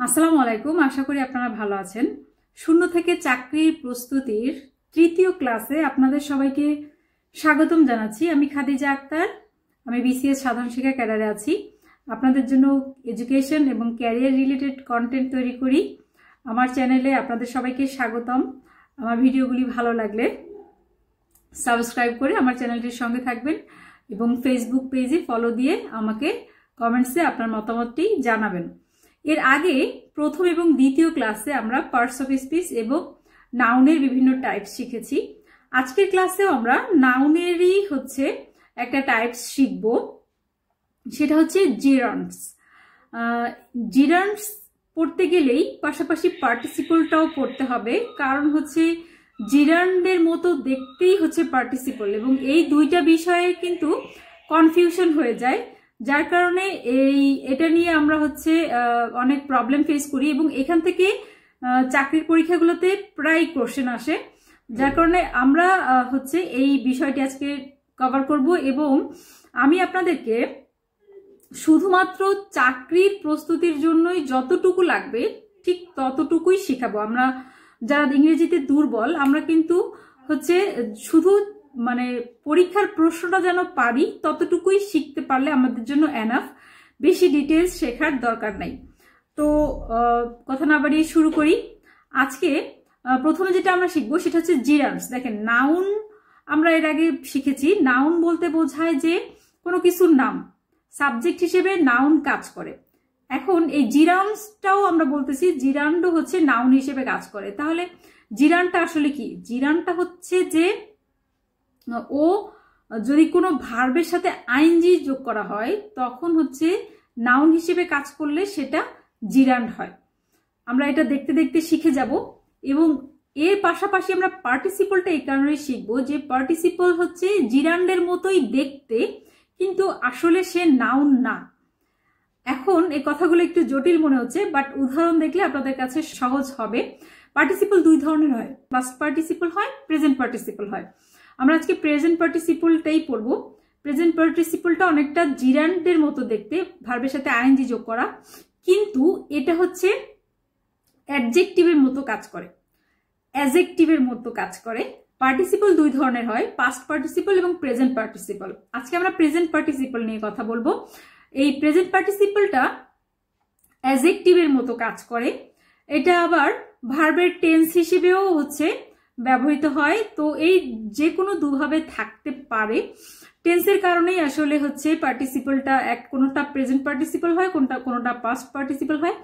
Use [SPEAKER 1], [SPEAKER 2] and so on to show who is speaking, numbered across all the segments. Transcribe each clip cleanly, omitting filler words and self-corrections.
[SPEAKER 1] আসসালামু আলাইকুম। আশা করি আপনারা ভালো আছেন। শূন্য থেকে চাকরির প্রস্তুতির তৃতীয় ক্লাসে আপনাদের সবাইকে স্বাগতম জানাচ্ছি। আমি খাদিজা আক্তার। আমি বিসিএস সাধারণ শিক্ষা ক্যাডারে আছি। আপনাদের জন্য এডুকেশন এবং ক্যারিয়ার রিলেটেড কন্টেন্ট তৈরি করি। আমার চ্যানেলে আপনাদের সবাইকে স্বাগতম। আমার ভিডিওগুলি ভালো লাগলে সাবস্ক্রাইব করে আমার চ্যানেলটির সঙ্গে থাকবেন এবং ফেসবুক পেজে ফলো দিয়ে আমাকে কমেন্টসে আপনার মতামতটি জানাবেন। এর আগে প্রথম এবং দ্বিতীয় ক্লাসে আমরা পার্টস অফ স্পিচ এবং নাউনের বিভিন্ন টাইপস শিখেছি। আজকের ক্লাসেও আমরা নাউনেরই একটা টাইপস শিখব, সেটা হচ্ছে জিরান্ডস। জিরান্ডস পড়তে গেলেই পাশাপাশি পার্টিসিপলটাও পড়তে হবে, কারণ জিরান্ডের মতো দেখতেই পার্টিসিপল, এবং এই দুইটা বিষয়ে কিন্তু কনফিউশন হয়ে যায়, যার কারণে এটা নিয়ে আমরা অনেক প্রবলেম ফেস করি এবং এখান থেকে চাকরির পরীক্ষাগুলোতে প্রায় কোশ্চেন আসে। যার কারণে আমরা এই বিষয়টি আজকে কভার করব এবং আমি আপনাদেরকে শুধুমাত্র চাকরির প্রস্তুতির জন্যই যতটুকু লাগবে ঠিক ততটুকুই শেখাবো। আমরা যারা ইংরেজিতে দুর্বল, আমরা কিন্তু শুধু পরীক্ষার প্রশ্নটা যেন পারি ততটুকুই শিখতে পারলে আমাদের জন্য এনাফ, বেশি ডিটেলস শেখার দরকার নাই। তো কথা না বাড়িয়ে শুরু করি। আজকে প্রথমে যেটা আমরা শিখবো সেটা হচ্ছে জিরান্ডস। দেখেন, নাউন আমরা এর আগে শিখেছি। নাউন বলতে বোঝায় যে কোনো কিছুর নাম, সাবজেক্ট হিসেবে নাউন কাজ করে। এখন এই জিরান্ডসটাও আমরা বলতেছি জিরান্ডও নাউন হিসেবে কাজ করে। তাহলে জিরান্ডটা আসলে কি? জিরান্ডটা যে ও যদি কোনো ভার্বের সাথে আইএনজি যোগ করা হয় তখন নাউন হিসেবে কাজ করলে সেটা জিরান্ড হয়। আমরা এটা দেখতে দেখতে শিখে যাব এবং এর পাশাপাশি আমরা পার্টিসিপলটা এই কারণে শিখবো যে পার্টিসিপল জিরান্ডের মতোই দেখতে, কিন্তু আসলে সে নাউন না। এখন এই কথাগুলো একটু জটিল মনে হচ্ছে, বাট উদাহরণ দেখলে আপনাদের কাছে সহজ হবে। পার্টিসিপল দুই ধরনের হয়, পাস্ট পার্টিসিপল হয়, প্রেজেন্ট পার্টিসিপল হয়। আমরা আজকে প্রেজেন্ট পার্টিসিপলটাই পড়বো। প্রেজেন্ট পার্টিসিপলটা অনেকটা জিরান্ডের মতো দেখতে, ভার্বের সাথে আইএনজি যোগ করা, কিন্তু এটা অ্যাডজেক্টিভের মতো কাজ করে, অ্যাডজেক্টিভের মতো কাজ করে। পার্টিসিপল দুই ধরনের হয়, পাস্ট পার্টিসিপল এবং প্রেজেন্ট পার্টিসিপল। আজকে আমরা প্রেজেন্ট পার্টিসিপল নিয়ে কথা বলবো। এই প্রেজেন্ট পার্টিসিপলটা অ্যাডজেক্টিভের মতো কাজ করে। এটা আবার ভার্বের টেন্স হিসেবেও ব্যবহৃত হয়। তো এই যে কোনো দুভাবে থাকতে পারে। টেন্সের কারণেই আসলে পার্টিসিপলটা কোনোটা প্রেজেন্ট পার্টিসিপল হয়, কোনোটা পাস্ট পার্টিসিপল হয়,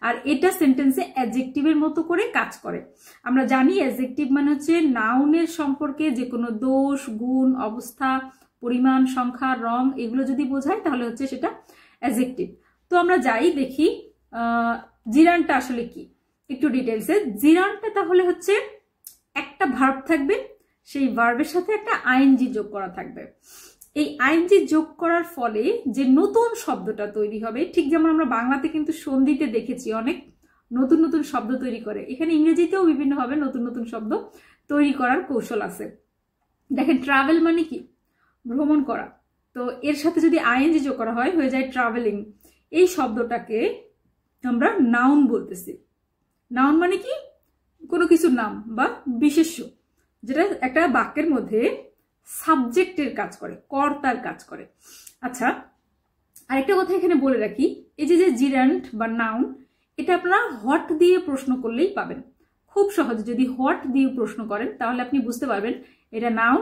[SPEAKER 1] আর এটা সেন্টেন্সে অ্যাডজেক্টিভের মতো করে কাজ করে। আমরা জানি অ্যাডজেক্টিভ মানে নাউনের সম্পর্কে যে কোনো দোষ, গুণ, অবস্থা, পরিমাণ, সংখ্যা, রং এগুলো যদি বোঝায় তাহলে সেটা অ্যাডজেক্টিভ। তো আমরা যাই দেখি জিরান্ডটা আসলে কি একটু ডিটেলসে। জিরান্ডটা তাহলে একটা ভার্ব থাকবে, সেই ভার্বের সাথে একটা আইএনজি যোগ করা থাকবে। এই আইএনজি যোগ করার ফলে যে নতুন শব্দটা তৈরি হবে, ঠিক যেমন আমরা বাংলাতে কিন্তু সন্ধিতে দেখেছি অনেক নতুন নতুন শব্দ তৈরি করে, এখানে ইংরেজিতেও বিভিন্নভাবে নতুন নতুন শব্দ তৈরি করার কৌশল আছে। দেখেন, ট্রাভেল মানে কি? ভ্রমণ করা। তো এর সাথে যদি আইএনজি যোগ করা হয় হয়ে যায় ট্রাভেলিং। এই শব্দটাকে আমরা নাউন বলতেছি। নাউন মানে কি? কোনো কিছুর নাম বা বিশেষ্য, যেটা একটা বাক্যের মধ্যে সাবজেক্টের কাজ করে, কর্তার কাজ করে। আচ্ছা, আরেকটা কথা এখানে বলে রাখি, এই যে জিরান্ড বা নাউন, এটা আপনারা হোয়াট দিয়ে প্রশ্ন করলেই পাবেন। খুব সহজ, যদি হোয়াট দিয়ে প্রশ্ন করেন তাহলে আপনি বুঝতে পারবেন এটা নাউন,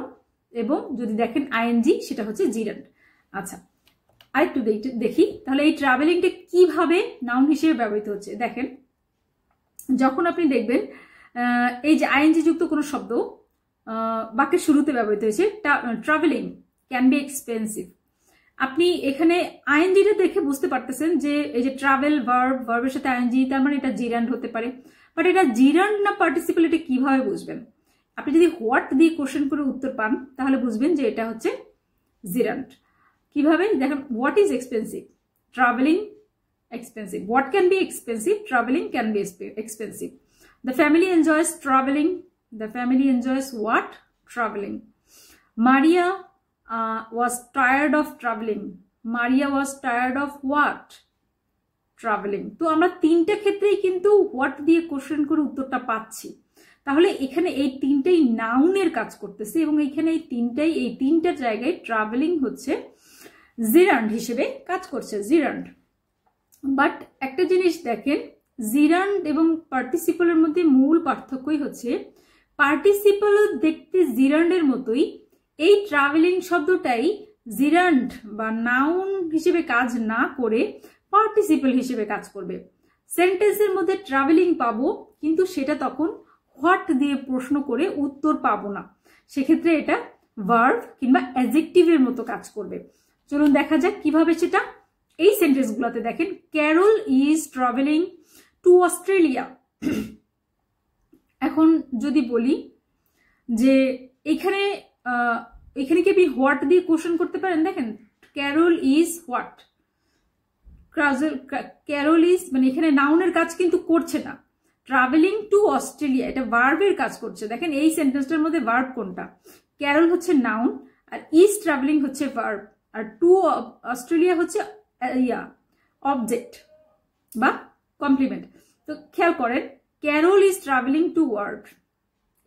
[SPEAKER 1] এবং যদি দেখেন আইএনজি সেটা জিরান্ড। আচ্ছা, আরেকটু দেখি তাহলে এই ট্রাভেলিংটা কিভাবে নাউন হিসেবে ব্যবহৃত হচ্ছে। দেখেন, যখন আপনি দেখবেন এই যে আইএনজি যুক্ত কোনো শব্দ বাক্যের শুরুতে ব্যবহৃত হয়েছে, ট্রাভেলিং ক্যান বি এক্সপেন্সিভ। আপনি এখানে আইএনজিটা দেখে বুঝতে পারতেছেন যে এই যে ট্রাভেল ভার্বের সাথে আইএনজি, তার মানে এটা জিরান্ড হতে পারে। বাট এটা জিরান্ড না পার্টিসিপল, এটা কিভাবে বুঝবেন? আপনি যদি হোয়াট দিয়ে কোশ্চেন করে উত্তর পান তাহলে বুঝবেন যে এটা জিরান্ড। কিভাবে? দেখেন, what is expensive? Travelling expensive. What can be expensive? Traveling can be expensive. The family enjoys traveling. The family enjoys what? Traveling. Maria was tired of traveling. Maria was tired of what? Travelling. তো আমরা তিনটা ক্ষেত্রেই কিন্তু what দিয়ে question করে উত্তরটা পাচ্ছি। তাহলে এখানে এই তিনটাই নাউনের কাজ করতেছে এবং এখানে এই তিনটা জায়গায় ট্রাভেলিং হচ্ছে জিরান্ড হিসেবে কাজ করছে, জিরান্ড। বাট একটা জিনিস দেখেন, জিরান্ড এবং পার্টিসিপলের মধ্যে মূল পার্থক্যই হচ্ছে পার্টিসিপলও দেখতে জিরান্ডের মতোই, এই ট্রাভেলিং শব্দটাই জিরান্ড বা নাউন হিসেবে কাজ না করে পার্টিসিপল হিসেবে কাজ করবে। সেন্টেন্সের মধ্যে ট্রাভেলিং পাবো, কিন্তু সেটা তখন হোয়াট দিয়ে প্রশ্ন করে উত্তর পাবো না, সেক্ষেত্রে এটা ভার্ব কিংবা অ্যাডজেক্টিভের মতো কাজ করবে। চলুন দেখা যাক কিভাবে সেটা। এই সেন্টেন্সগুলোতে দেখেন, Carol is travelling to Australia. এখন যদি বলি যে এখানে কি আপনি হোয়াট দিয়ে কোশ্চেন করতে পারেন, দেখেন Carol is what, Carol is মানে এখানে নাউনের কাজ কিন্তু করছে না, ট্রাভেলিং টু অস্ট্রেলিয়া এটা ভার্বের কাজ করছে। দেখেন এই সেন্টেন্সটার মধ্যে ভার্ব কোনটা, ক্যারল হচ্ছে নাউন আর ইজ ট্রাভেলিং হচ্ছে ভার্ব, আর টু অস্ট্রেলিয়া হচ্ছে অবজেক্ট বা কমপ্লিমেন্ট। তো খেয়াল করেন, Carol is travelling to work,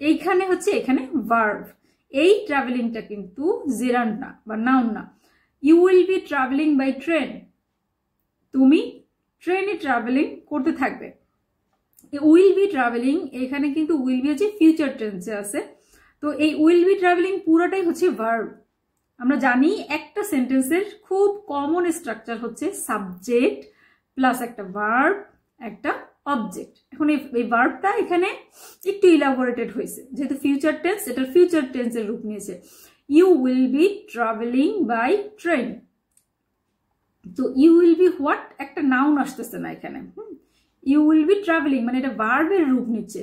[SPEAKER 1] এইখানে হচ্ছে এখানে ভার্ব, এই ট্রাভেলিংটা কিন্তু জিরান্ড না বা নাউন না। You will be travelling by train, তুমি ট্রেনে ট্রাভেলিং করতে থাকবে। উইল বি ট্রাভেলিং এখানে কিন্তু উইল বি হচ্ছে ফিউচার টেন্সে আছে, তো এই উইল বি ট্রাভেলিং পুরোটাই হচ্ছে ভার্ব। আমরা জানি একটা সেন্টেন্সের খুব কমন স্ট্রাকচার হচ্ছে সাবজেক্ট প্লাস একটা ভার্ব একটা অবজেক্ট। এখন এই ভার্বটা এখানে একটু ইলাবোরেটেড হয়েছে, যেহেতু ফিউচার টেন্স এটার ফিউচার টেন্সের রূপ নিয়েছে, you will be travelling by train. তো ইউ উইল বি হোয়াট একটা নাউন আসতেছে না এখানে, ইউ উইল বি ট্রাভেলিং মানে এটা ভার্বের রূপ নিচ্ছে।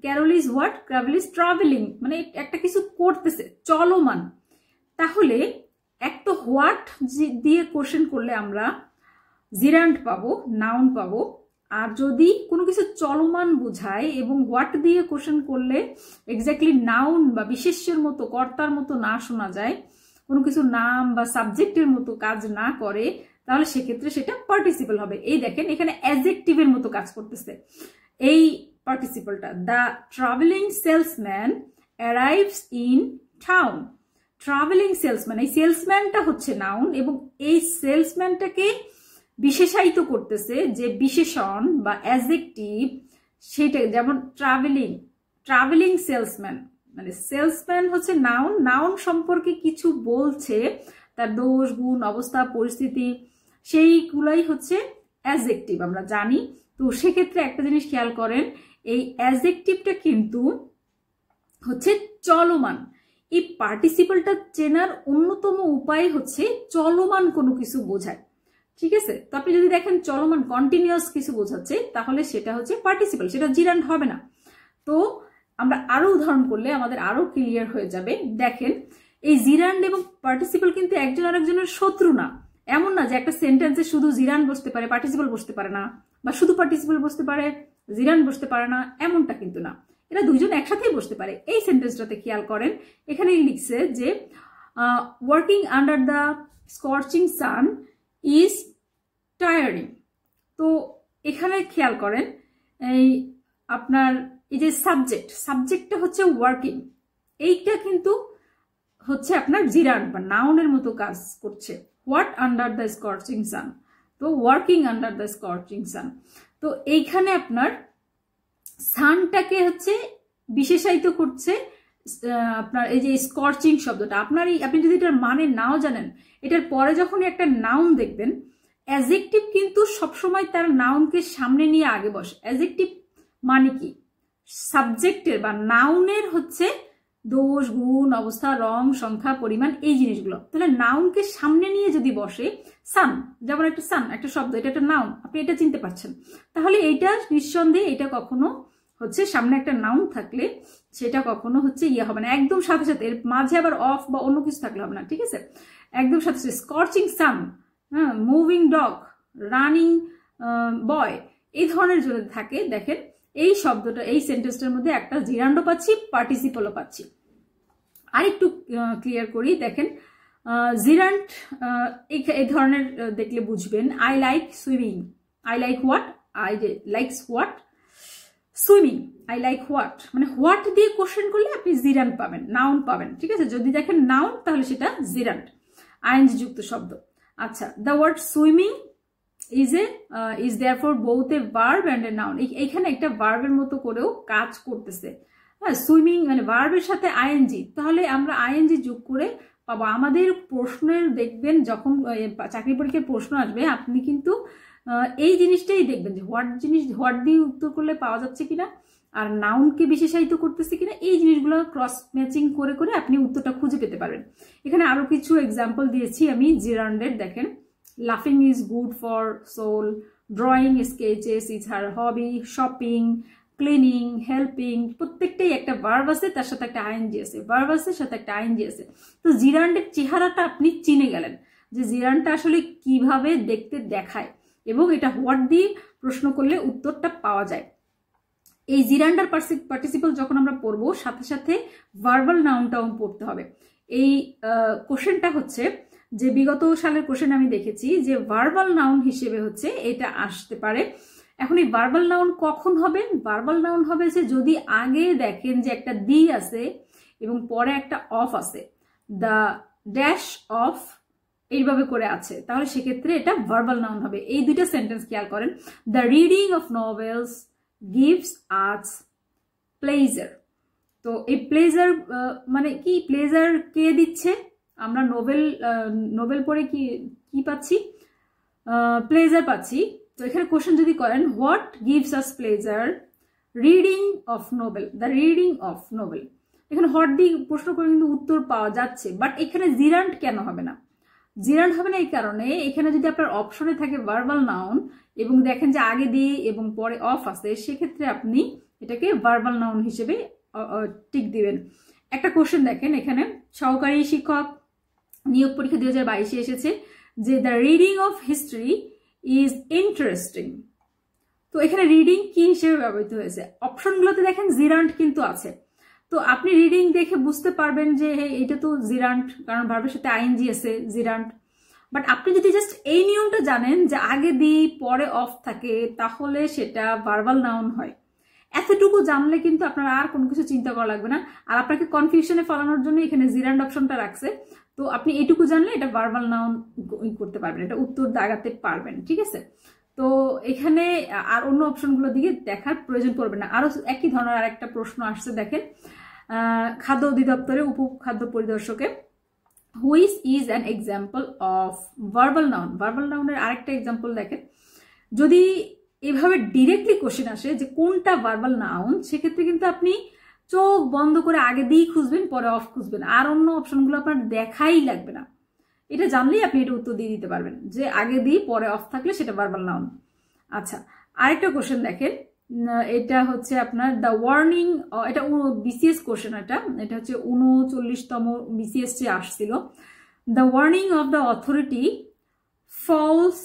[SPEAKER 1] Carol is what, Carol is travelling মানে একটা কিছু করতেছে, চলমান। তাহলে এক তো হোয়াট দিয়ে কোশ্চেন করলে আমরা জিরান্ড পাবো, নাউন পাবো, আর যদি কোনো কিছু চলমান বোঝায় এবং হোয়াট দিয়ে কোশ্চেন করলে এক্স্যাক্টলি নাউন বা বিশেষ্যের মতো কর্তার মতো না শোনা যায়, কোনো কিছু নাম বা সাবজেক্টের মতো কাজ না করে, তাহলে সেক্ষেত্রে সেটা পার্টিসিপল হবে। এই দেখেন এখানে অ্যাডজেক্টিভের মতো কাজ করতেছে এই পার্টিসিপলটা। The travelling salesman arrives in town, travelling salesman এই সেলসম্যানটা হচ্ছে নাউন এবং এই সেলসম্যানটাকে বিশেষায়িত করতেছে যে বিশেষণ বা অ্যাডজেক্টিভ, সেটা যেমন ট্রাভেলিং সেলসম্যান মানে সেলসম্যান হচ্ছে নাউন, নাউন সম্পর্কে কিছু বলছে, তার দোষ গুণ অবস্থা পরিস্থিতি সেইগুলাই হচ্ছে অ্যাডজেক্টিভ আমরা জানি। তো সেক্ষেত্রে একটা জিনিস খেয়াল করেন, এই অ্যাডজেক্টিভটা কিন্তু হচ্ছে চলমান। এই পার্টিসিপলটা চেনার অন্যতম উপায় হচ্ছে চলমান কোনো কিছু বোঝায়, ঠিক আছে? তো আপনি যদি দেখেন চলমান কন্টিনিউয়াস কিছু বোঝাচ্ছে তাহলে সেটা হচ্ছে পার্টিসিপল, সেটা জিরান্ড হবে না। তো আমরা আরো উদাহরণ করলে আমাদের আরো ক্লিয়ার হয়ে যাবে। দেখেন এই জিরান্ড এবং পার্টিসিপল কিন্তু একজন আরেকজনের শত্রু না, এমন না যে একটা সেন্টেন্সে শুধু জিরান্ড বসতে পারে পার্টিসিপল বসতে পারে না, বা শুধু পার্টিসিপল বসতে পারে জিরান্ড বসতে পারে না, এমনটা কিন্তু না, এরা দুইজন একসাথেই বসতে পারে। এই সেন্টেন্সটাতে খেয়াল করেন, এখানে লিখছে যে working under the scorching sun is tiring. তো এখানে খেয়াল করেন এই আপনার এই যে সাবজেক্টটা হচ্ছে ওয়ার্কিং, এইটা কিন্তু হচ্ছে আপনার জিরান্ড বা নাউনের মতো কাজ করছে। হোয়াট আন্ডার দ্য স্কর্চিং সান, তো ওয়ার্কিং আন্ডার দ্য স্কর্চিং সান। তো এইখানে আপনার সানটাকে হচ্ছে বিশেষায়িত করছে আপনার এই যে স্কর্চিং শব্দটা। আপনি যদি এটার মানে নাও জানেন, এটার পরে যখনই একটা নাউন দেখবেন, অ্যাডজেক্টিভ কিন্তু সবসময় তার নাউনকে সামনে নিয়ে আগে বসে। অ্যাডজেক্টিভ মানে কি, সাবজেক্টের বা নাউনের হচ্ছে দোষ গুণ অবস্থা রং সংখ্যা পরিমাণ এই জিনিসগুলো। তাহলে নাউনকে সামনে নিয়ে যদি বসে, সান যেমন একটা সান একটা শব্দ, এটা একটা নাউন, আপনি এটা চিনতে পারছেন, তাহলে এইটা নিঃসন্দেহে এটা কখনো হচ্ছে সামনে একটা নাউন থাকলে সেটা কখনো হচ্ছে ইয়ে হবে না একদম সাথে সাথে, এর মাঝে আবার অফ বা অন্য কিছু থাকলে হবে না, ঠিক আছে? একদম সাথে সাথে স্কর্চিং সান, হ্যাঁ, মুভিং ডগ, রানিং বয়, এই ধরনের যদি থাকে, দেখেন এই শব্দটা এই সেন্টেন্সটার মধ্যে একটা জিরান্ডও পাচ্ছি পার্টিসিপলও পাচ্ছি। আরেকটু ক্লিয়ার করি, দেখেন জিরান্ট এই ধরনের দেখলে বুঝবেন। I like swimming, I like what, I likes what, swimming, I like what, মানে হোয়াট দিয়ে কোশ্চেন করলে আপনি জিরান্ট পাবেন, নাউন পাবেন, ঠিক আছে। যদি দেখেন নাউন তাহলে সেটা জিরান্ট, আইএনজি যুক্ত শব্দ। আচ্ছা, the word swimming is therefore both a verb and a noun। এইখানে একটা ভার্বের মতো করেও কাজ করতেছে। হ্যাঁ, সুইমিং মানে ভার্বের সাথে আইএনজি, তাহলে আমরা আইএনজি যোগ করে পাবো। আমাদের প্রশ্নের দেখবেন যখন চাকরি পরীক্ষার প্রশ্ন আসবে, আপনি কিন্তু এই জিনিসটাই দেখবেন যে হোয়াট দিয়ে উত্তর করলে পাওয়া যাচ্ছে কিনা, আর নাউনকে বিশেষায়িত করতেছে কিনা, এই জিনিসগুলো ক্রস ম্যাচিং করে করে আপনি উত্তরটা খুঁজে পেতে পারবেন। এখানে আরো কিছু এক্সাম্পল দিয়েছি আমি জিরান্ডের। দেখেন, লাফিং is good for soul, drawing sketches is her hobby, shopping, cleaning, helping, প্রত্যেকটাই একটা ভার্ব আছে, তার সাথে একটা আইএনজি আছে, ভার্ব আছে সাথে একটা আইএনজি আছে। তো জিরান্ডের চেহারাটা আপনি চিনে গেলেন যে জিরান্ডটা আসলে কিভাবে দেখতে দেখায়, এবং এটা হোয়াট দিয়ে প্রশ্ন করলে উত্তরটা পাওয়া যায়। এই জিরান্ডার পার্টিসিপল যখন আমরা পড়বো, সাথে সাথে ভার্বাল নাউনটাও পড়তে হবে। এই কোশ্চেনটা হচ্ছে যে বিগত সালের কোশ্চেন আমি দেখেছি যে ভার্বাল নাউন হিসেবে হচ্ছে এটা আসতে পারে। এখন এই ভার্বাল নাউন কখন হবে? ভার্বাল নাউন হবে যে যদি আগে দেখেন যে একটা দি আছে এবং পরে একটা অফ আছে, দ্য ড্যাশ অফ এইভাবে করে আছে, তাহলে সেক্ষেত্রে এটা ভার্বাল নাউন হবে। এই দুইটা সেন্টেন্স খেয়াল করেন। The reading of novels gives us pleasure. তো এই প্লেজার মানে কি? প্লেজার কে দিচ্ছে? আমরা নোবেল পড়ে কি পাচ্ছি? প্লেজার পাচ্ছি। তো এখানে কোশ্চেন যদি করেন what gives us pleasure, reading of Nobel, the reading of Nobel, এখানে হোয়াট দিয়ে প্রশ্ন করে কিন্তু উত্তর পাওয়া যাচ্ছে। বাট এখানে জিরান্ট কেন হবে না? জিরান্ট হবে না এই কারণে, এখানে যদি আপনার অপশনে থাকে ভার্বাল নাউন এবং দেখেন যে আগে দিয়ে এবং পরে অফ আছে, সেক্ষেত্রে আপনি এটাকে ভার্বাল নাউন হিসেবে টিক দিবেন। একটা কোশ্চেন দেখেন এখানে, সহকারী শিক্ষক নিয়োগ পরীক্ষা 2022-এ এসেছে যে the reading of history is interesting. তো এখানে রিডিং কি হিসেবে ব্যবহৃত হয়েছে? অপশনগুলোতে দেখেন জিরান্ট কিন্তু আছে। তো আপনি রিডিং দেখে বুঝতে পারবেন যে এটা তো জিরান্ট, কারণ ভার্বের সাথে আইএনজি আছে, জিরান্ট। বাট আপনি যদি জাস্ট এই নিয়মটা জানেন যে আগে দি পরে অফ থাকে, তাহলে সেটা ভার্বাল নাউন হয়। এতটুকু জানলে কিন্তু আপনার আর কোনো কিছু চিন্তা করা লাগবে না। আর আপনাকে কনফিউশনে ফেলানোর জন্য এখানে জিরান্ট অপশনটা রাখছে। তো আপনি এইটুকু জানলে এটা ভার্বাল নাউন করতে পারবেন, এটা উত্তর দাগাতে পারবেন, ঠিক আছে। তো এখানে আর অন্য অপশনগুলো দিকে দেখার প্রয়োজন পড়বে না। আরো একই ধরনের আর একটা প্রশ্ন আসছে, দেখেন খাদ্য অধিদপ্তরে উপখাদ্য পরিদর্শকে, which is an example of verbal noun. Verbal নাউনের আরেকটা এক্সাম্পল দেখেন। যদি এভাবে ডিরেক্টলি কোশ্চেন আসে যে কোনটা ভার্বাল নাউন, সেক্ষেত্রে কিন্তু আপনি চোখ বন্ধ করে আগে দিয়ে খুঁজবেন, পরে অফ খুঁজবেন, আর অন্য অপশনগুলো আপনার দেখাই লাগবে না। এটা জানলেই আপনি এটা উত্তর দিয়ে দিতে পারবেন যে আগে দিয়ে পরে অফ থাকলে সেটা ভার্বাল নাউন। আচ্ছা, আরেকটা কোশ্চেন দেখেন, এটা হচ্ছে আপনার দ্য ওয়ার্নিং, এটা বিসিএস কোশ্চেন, এটা হচ্ছে 39তম বিসিএস যে আসছিল। The warning of the authority falls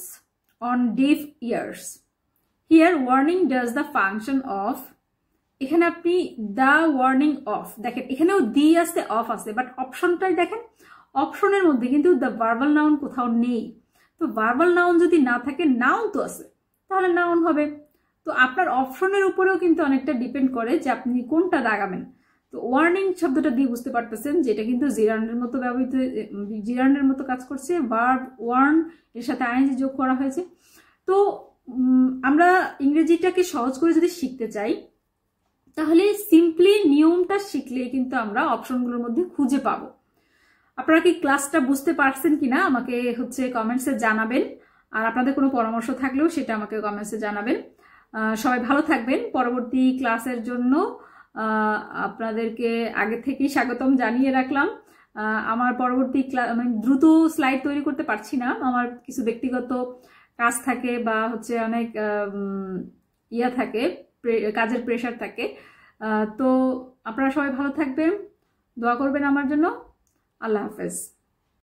[SPEAKER 1] on deaf ears, here warning does the function of. এখানে আপনি দ্য ওয়ার্নিং অফ দেখেন, এখানেও দি আছে অফ আছে, বাট অপশনটাই দেখেন, অপশনের মধ্যে কিন্তু দ্য ভার্বাল নাউন কোথাও নেই। তো ভার্বাল নাউন যদি না থাকে, নাউন তো আছে, তাহলে নাউন হবে। তো আপনার অপশনের উপরেও কিন্তু অনেকটা ডিপেন্ড করে যে আপনি কোনটা দাগাবেন। তো ওয়ার্নিং শব্দটা দিয়ে বুঝতে পারতেছেন যে এটা কিন্তু জিরান্ডের মতো ব্যবহৃত, জিরান্ডের মতো কাজ করছে। ভার্ব ওয়ার্ন এর সাথে আইএনজি যোগ করা হয়েছে। তো আমরা ইংরেজিটাকে সহজ করে যদি শিখতে চাই, তাহলে সিম্পলি নিয়মটা শিখলে কিন্তু আমরা অপশনগুলোর মধ্যে খুঁজে পাবো। আপনারা কি ক্লাসটা বুঝতে পারছেন কিনা আমাকে হচ্ছে কমেন্টসে জানাবেন। আর আপনাদের কোনো পরামর্শ থাকলেও সেটা আমাকে কমেন্টসে জানাবেন। সবাই ভালো থাকবেন। পরবর্তী ক্লাসের জন্য আপনাদেরকে আগে থেকেই স্বাগতম জানিয়ে রাখলাম। আমার পরবর্তী ক্লাস আমি দ্রুত স্লাইড তৈরি করতে পারছি না, আমার কিছু ব্যক্তিগত কাজ থাকে বা হচ্ছে অনেক থাকে, কাজের প্রেশার থাকে। তো আপনারা সবাই ভালো থাকবেন, দোয়া করবেন আমার জন্য। আল্লাহ হাফেজ।